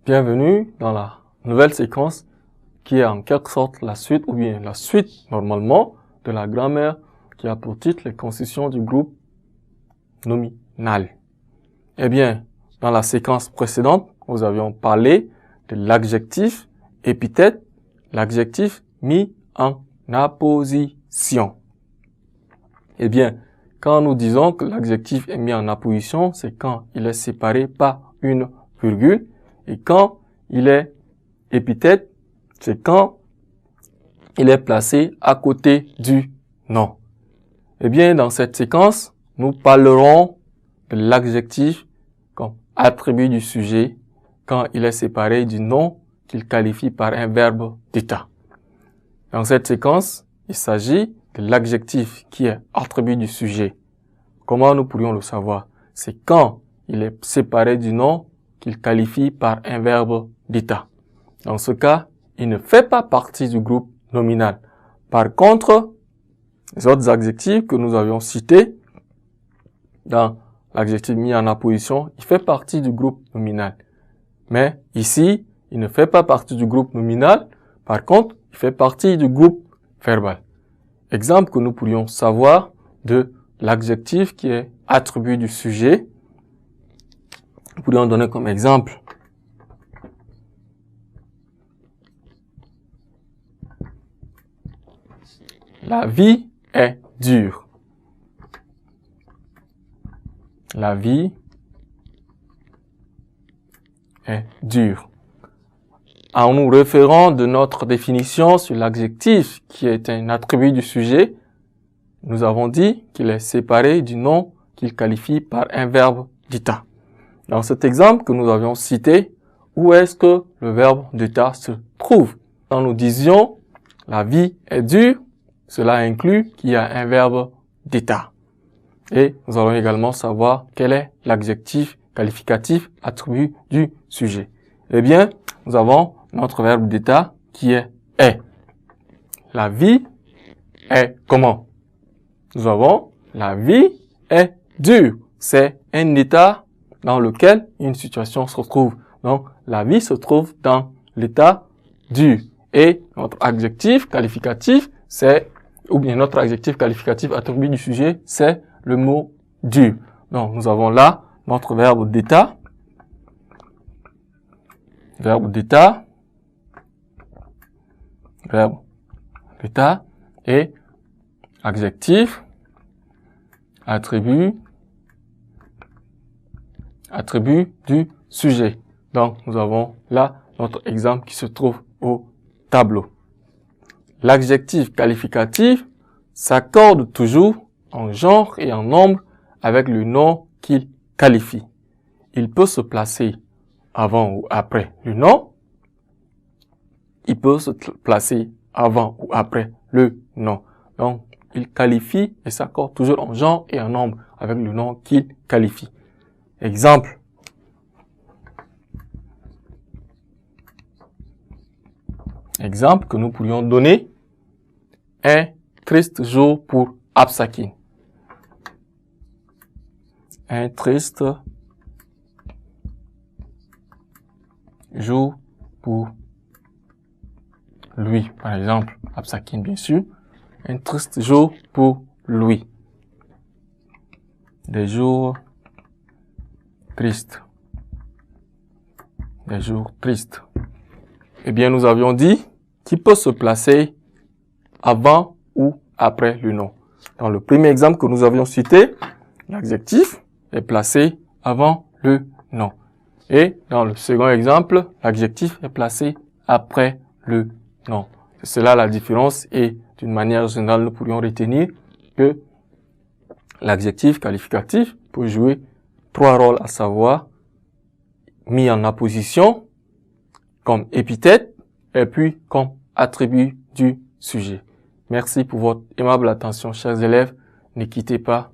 Bienvenue dans la nouvelle séquence qui est en quelque sorte la suite, ou bien la suite normalement de la grammaire qui a pour titre les constructions du groupe nominal. Eh bien, dans la séquence précédente, nous avions parlé de l'adjectif épithète, l'adjectif mis en apposition. Eh bien, quand nous disons que l'adjectif est mis en apposition, c'est quand il est séparé par une virgule, et quand il est épithète, c'est quand il est placé à côté du nom. Eh bien, dans cette séquence, nous parlerons de l'adjectif comme attribut du sujet quand il est séparé du nom qu'il qualifie par un verbe d'état. Dans cette séquence, il s'agit de l'adjectif qui est attribut du sujet. Comment nous pourrions le savoir? C'est quand il est séparé du nom qu'il qualifie par un verbe d'état. Dans ce cas, il ne fait pas partie du groupe nominal. Par contre, les autres adjectifs que nous avions cités dans l'adjectif mis en apposition, il fait partie du groupe nominal. Mais ici, il ne fait pas partie du groupe nominal. Par contre, il fait partie du groupe verbal. Exemple que nous pourrions savoir de l'adjectif qui est attribut du sujet. Nous pourrions donner comme exemple la vie est dure. La vie est dure. En nous référant de notre définition sur l'adjectif qui est un attribut du sujet, nous avons dit qu'il est séparé du nom qu'il qualifie par un verbe d'état. Dans cet exemple que nous avions cité, où est-ce que le verbe d'état se trouve? Quand nous disions la vie est dure, cela inclut qu'il y a un verbe d'état. Et nous allons également savoir quel est l'adjectif qualificatif attribut du sujet. Eh bien, nous avons notre verbe d'état qui est. La vie est comment? Nous avons la vie est dure. C'est un état dans lequel une situation se trouve. Donc, la vie se trouve dans l'état dur. Et notre adjectif qualificatif, notre adjectif qualificatif attribut du sujet, c'est le mot dur. Donc, nous avons là notre verbe d'état. Verbe d'état. Verbe d'état. Et adjectif, attribut du sujet. Donc, nous avons là notre exemple qui se trouve au tableau. L'adjectif qualificatif s'accorde toujours en genre et en nombre avec le nom qu'il qualifie. Il peut se placer avant ou après le nom. Il peut se placer avant ou après le nom. Donc, il qualifie et s'accorde toujours en genre et en nombre avec le nom qu'il qualifie. Exemple. Exemple que nous pourrions donner. Un triste jour pour Absakin. Un triste jour pour lui. Par exemple, Absakin, bien sûr. Un triste jour pour lui. Des jours tristes. Des jours tristes. Eh bien, nous avions dit qu'il peut se placer avant ou après le nom. Dans le premier exemple que nous avions cité, l'adjectif est placé avant le nom. Et dans le second exemple, l'adjectif est placé après le nom. C'est cela la différence et d'une manière générale, nous pourrions retenir que l'adjectif qualificatif peut jouer 3 rôles, à savoir mis en apposition, comme épithète, et puis comme attribut du sujet. Merci pour votre aimable attention, chers élèves. Ne quittez pas,